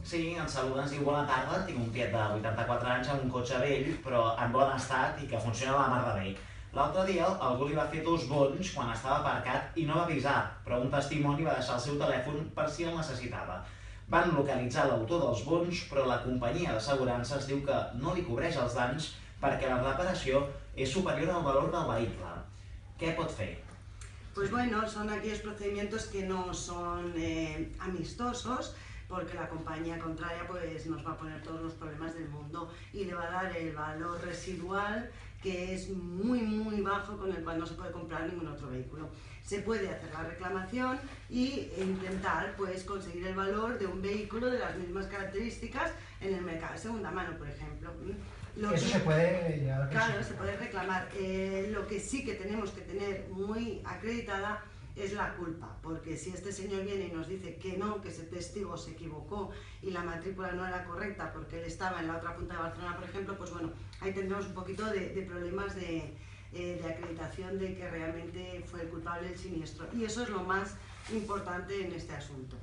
Sí, ens saluda, ens diu bona tarda, tinc un tiet de 84 anys amb un cotxe vell, però en bon estat i que funciona a la mar de bé. L'altre dia algú li va fer 2 bonys quan estava aparcat i no va avisar, però un testimoni va deixar el seu telèfon per si el necessitava. Van localitzar l'autor dels bonys, però la companyia d'assegurances diu que no li cobreix els danys perquè la reparació és superior al valor del vehicle. Què pot fer? Pues bueno, son aquellos procedimientos que no son amistosos, porque la compañía contraria pues nos va a poner todos los problemas del mundo y le va a dar el valor residual que es muy bajo, con el cual no se puede comprar ningún otro vehículo. Se puede hacer la reclamación e intentar pues conseguir el valor de un vehículo de las mismas características en el mercado de segunda mano, por ejemplo. Eso se puede llegar. Claro, se puede reclamar. Lo que sí que tenemos que tener muy acreditada es la culpa, porque si este señor viene y nos dice que no, que ese testigo se equivocó y la matrícula no era correcta porque él estaba en la otra punta de Barcelona, por ejemplo, pues bueno, ahí tendremos un poquito de problemas de acreditación de que realmente fue el culpable del siniestro. Y eso es lo más importante en este asunto.